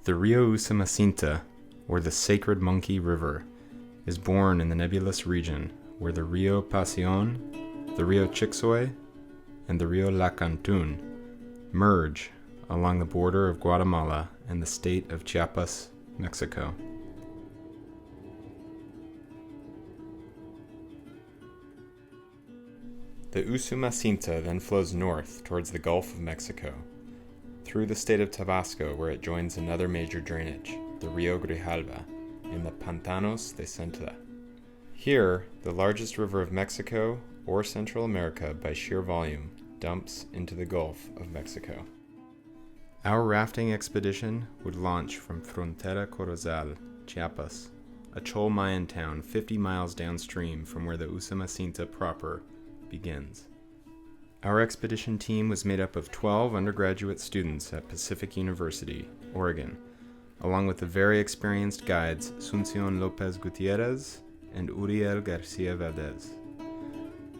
The Río Usumacinta, or the Sacred Monkey River, is born in the nebulous region where the Río Pasión, the Río Chixoy, and the Río Lacantún merge along the border of Guatemala and the state of Chiapas, Mexico. The Usumacinta then flows north towards the Gulf of Mexico, through the state of Tabasco where it joins another major drainage, the Rio Grijalva, in the Pantanos de Centla. Here, the largest river of Mexico or Central America by sheer volume dumps into the Gulf of Mexico. Our rafting expedition would launch from Frontera Corozal, Chiapas, a Chol Mayan town 50 miles downstream from where the Usumacinta proper begins. Our expedition team was made up of 12 undergraduate students at Pacific University, Oregon, along with the very experienced guides Suncion Lopez Gutierrez and Uriel Garcia Valdez.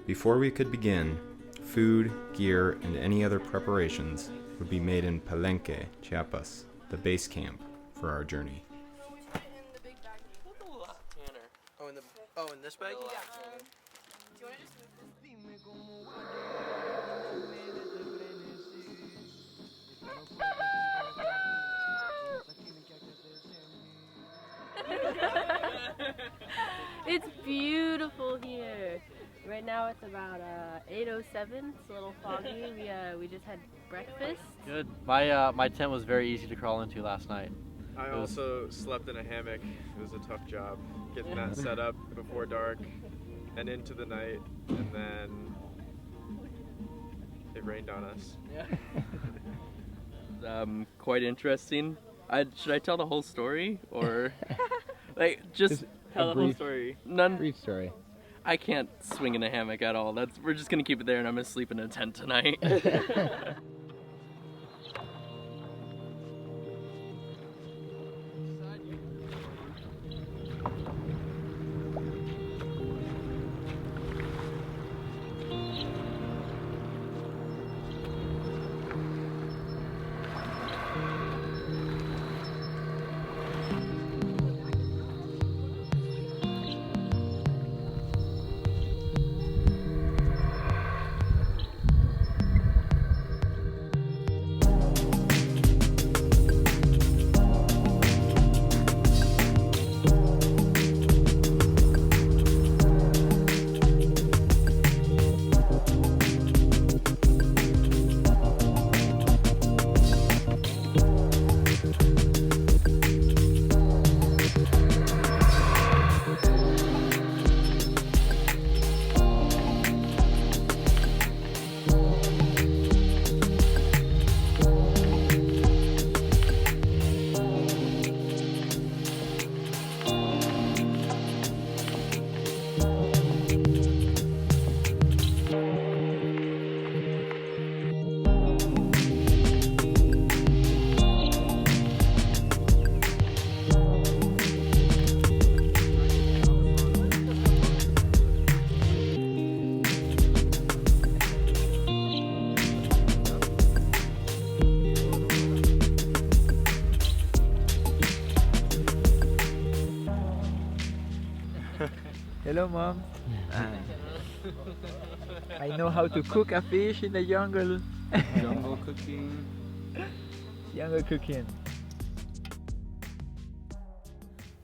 Before we could begin, food, gear, and any other preparations would be made in Palenque, Chiapas, the base camp for our journey. In this bag? Yeah. Do you want to just It's beautiful here. Right now it's about 8:07. It's a little foggy. We just had breakfast. Good. My tent was very easy to crawl into last night. I also slept in a hammock. It was a tough job getting that set up before dark and into the night, and then it rained on us. Yeah. Quite interesting. Should I tell the whole story or just tell the whole story? Brief story. I can't swing in a hammock at all. We're just gonna keep it there, and I'm gonna sleep in a tent tonight. Hello, Mom. I know how to cook a fish in the jungle. Jungle cooking. Jungle cooking.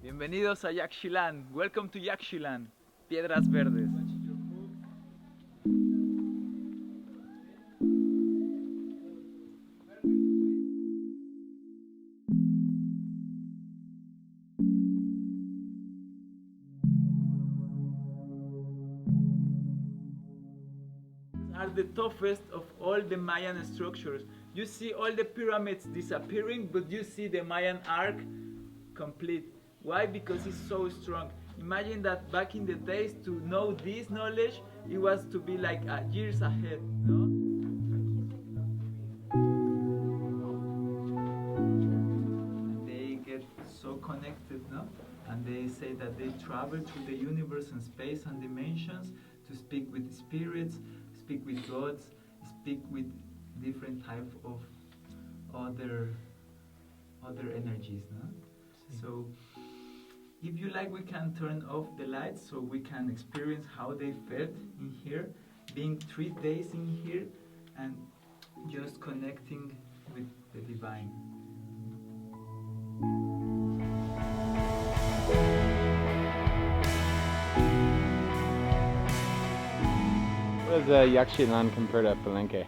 Bienvenidos a Yaxchilán. Welcome to Yaxchilán, Piedras Verdes. Are the toughest of all the Mayan structures. You see all the pyramids disappearing, but you see the Mayan arc complete. Why? Because it's so strong. Imagine that back in the days, to know this knowledge, it was to be like years ahead, no? They get so connected, no? And they say that they travel through the universe and space and dimensions to speak with spirits, speak with gods, speak with different type of other energies, no? So if you like, we can turn off the lights so we can experience how they felt in here, being 3 days in here and just connecting with the divine. How does Yaxchilán compare to Palenque?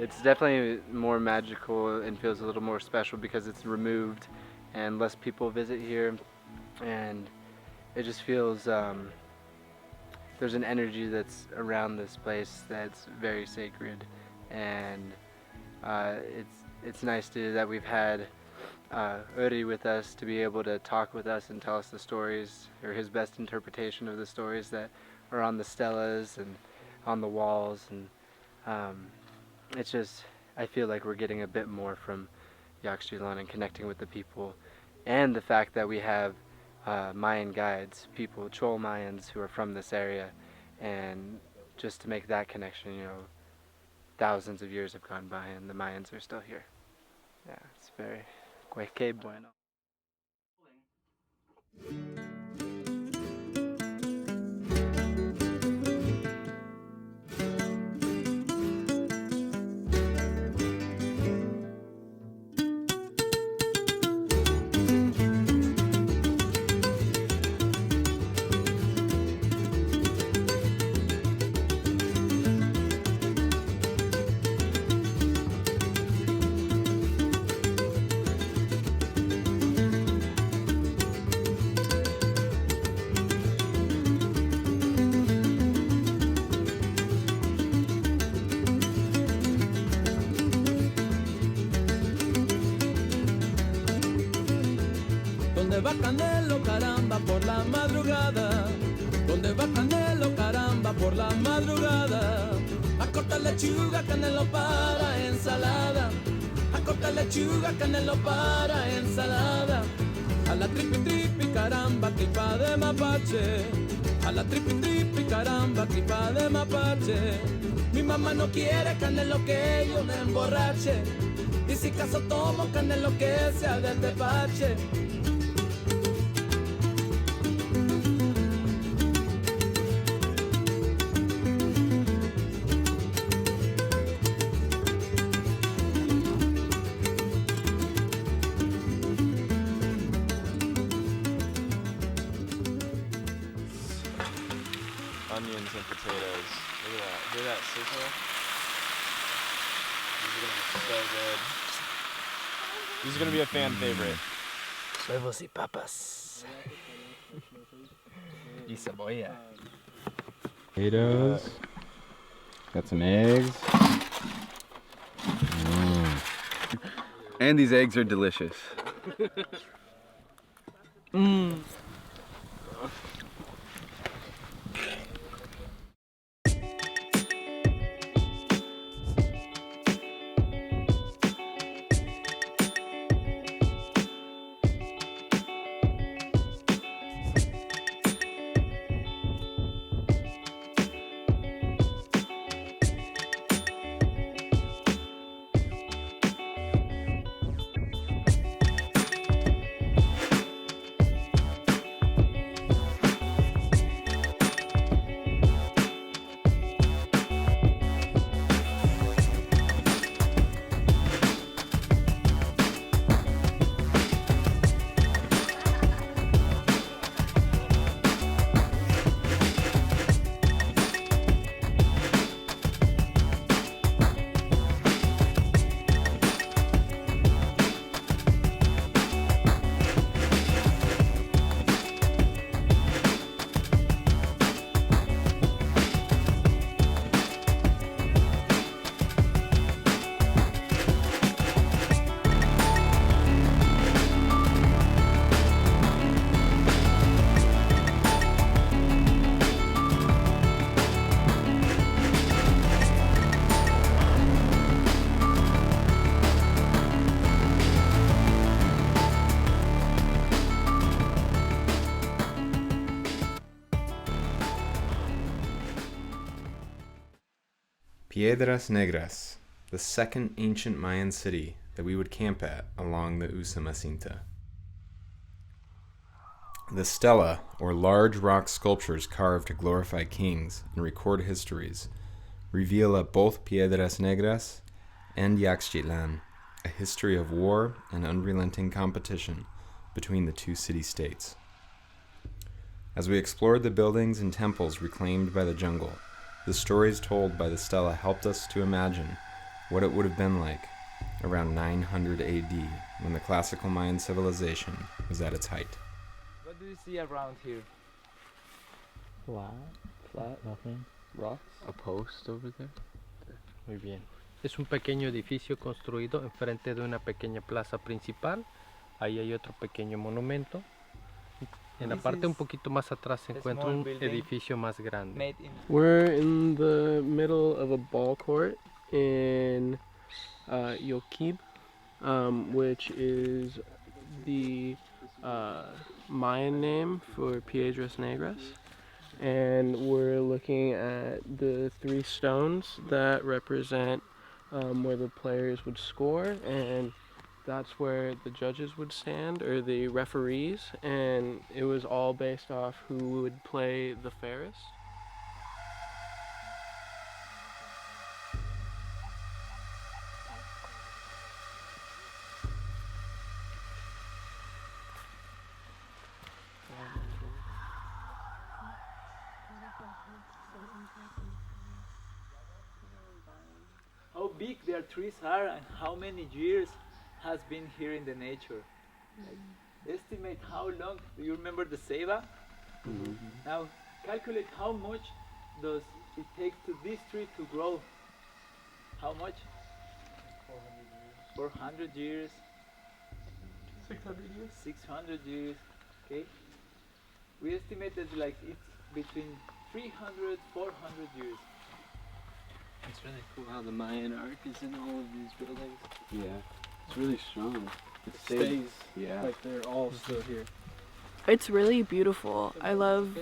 It's definitely more magical and feels a little more special because it's removed and less people visit here, and it just feels there's an energy that's around this place that's very sacred, and it's nice that we've had Uri with us to be able to talk with us and tell us the stories, or his best interpretation of the stories that are on the stelas and on the walls, and it's just, I feel like we're getting a bit more from Yaxchilán and connecting with the people, and the fact that we have Mayan guides, people, Chol Mayans who are from this area, and just to make that connection, you know, thousands of years have gone by and the Mayans are still here. Yeah, it's very, que bueno. Donde va Canelo, caramba, por la madrugada. Donde va Canelo, caramba, por la madrugada. A cortar lechuga, Canelo para ensalada. A cortar lechuga, Canelo para ensalada. A la tripi, caramba, clipa de mapache. A la tripi, caramba, clipa de mapache. Mi mamá no quiere Canelo que yo me emborrache. Y si caso tomo Canelo que sea del tepache. Onions and potatoes. Look at that. Hear that sizzle? These are gonna be so good. This is gonna be a fan favorite. Huevos y papas. Y cebolla. Potatoes. Got some eggs. And these eggs are delicious. Piedras Negras, the second ancient Mayan city, that we would camp at along the Usumacinta. The stela, or large rock sculptures carved to glorify kings and record histories, reveal at both Piedras Negras and Yaxchilán a history of war and unrelenting competition between the two city-states. As we explored the buildings and temples reclaimed by the jungle, the stories told by the stela helped us to imagine what it would have been like around 900 AD, when the classical Mayan civilization was at its height. What do you see around here? Flat, nothing. Rocks? A post over there? Muy bien. Es un pequeño edificio construido enfrente de una pequeña plaza principal. Ahí hay otro pequeño monumento. En la parte un poquito más atrás se encuentra un edificio más grande. We're in the middle of a ball court in Yoquib, which is the Mayan name for Piedras Negras. And we're looking at the 3 stones that represent where the players would score, and that's where the judges would stand, or the referees, and it was all based off who would play the fairest. How big their trees are and how many years has been here in the nature. Like, estimate how long. Do you remember the ceiba? Now calculate how much does it take to this tree to grow. How much? 400 years. 600 years. 600 years. Okay. We estimate that like it's between 300, 400 years. It's really cool how the Mayan arc is in all of these buildings. Yeah, it's really strong. It stays like they're all still here. It's really beautiful. I love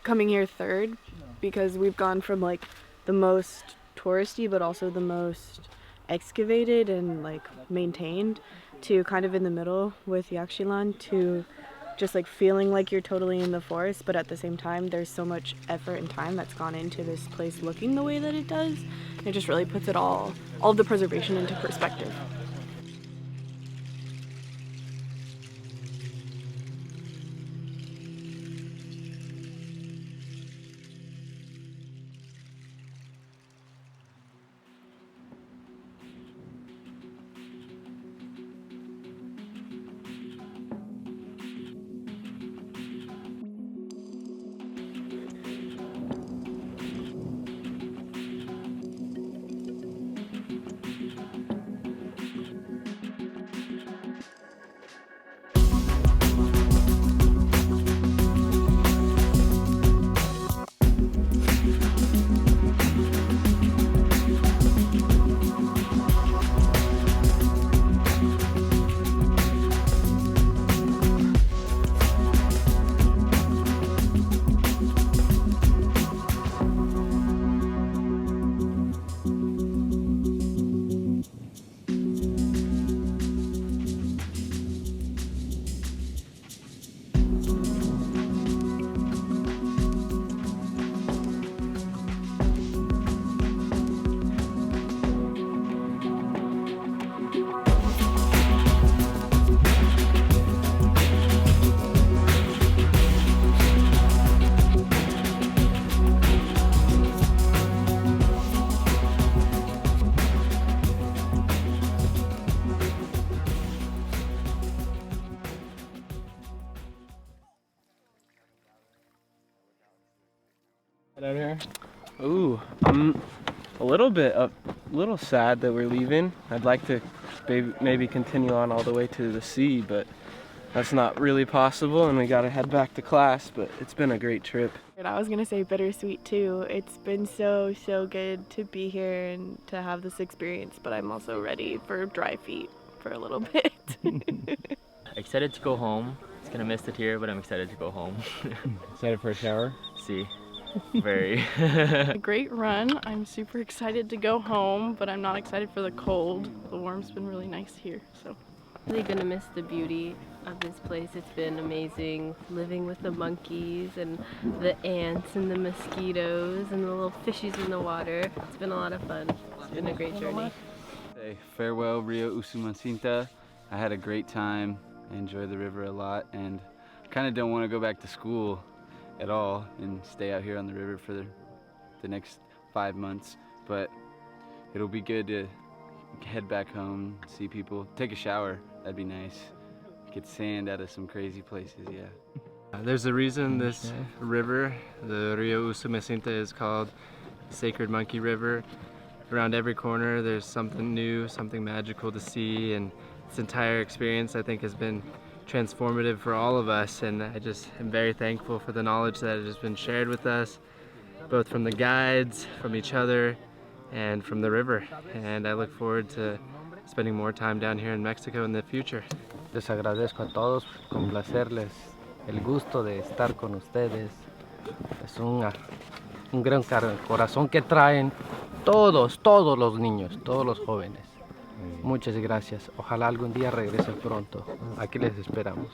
coming here third because we've gone from like the most touristy but also the most excavated and like maintained to kind of in the middle with Yaxchilán to just like feeling like you're totally in the forest, but at the same time there's so much effort and time that's gone into this place looking the way that it does. It just really puts it all of the preservation into perspective. Down here? Ooh, I'm a little sad that we're leaving. I'd like to maybe continue on all the way to the sea, but that's not really possible, and we gotta head back to class, but it's been a great trip. And I was gonna say bittersweet too. It's been so good to be here and to have this experience, but I'm also ready for dry feet for a little bit. Excited to go home. It's gonna miss it here, but I'm excited to go home. Excited for a shower? See. Very. A great run. I'm super excited to go home, but I'm not excited for the cold. The warm's been really nice here, so. Really gonna miss the beauty of this place. It's been amazing living with the monkeys and the ants and the mosquitoes and the little fishies in the water. It's been a lot of fun. It's been a great journey. Hey, farewell Río Usumacinta. I had a great time. I enjoyed the river a lot and kind of don't want to go back to school at all and stay out here on the river for the next 5 months, but it'll be good to head back home, see people, take a shower. That'd be nice. Get sand out of some crazy places, yeah. There's a reason this river, the Río Usumacinta, is called Sacred Monkey River. Around every corner there's something new, something magical to see, and this entire experience I think has been transformative for all of us, and I just am very thankful for the knowledge that has been shared with us, both from the guides, from each other, and from the river. And I look forward to spending more time down here in Mexico in the future. Les agradezco a todos, complacerles, el gusto de estar con ustedes. Es un gran corazón que traen todos los niños, todos los jóvenes. Muchas gracias. Ojalá algún día regresen pronto. Aquí les esperamos.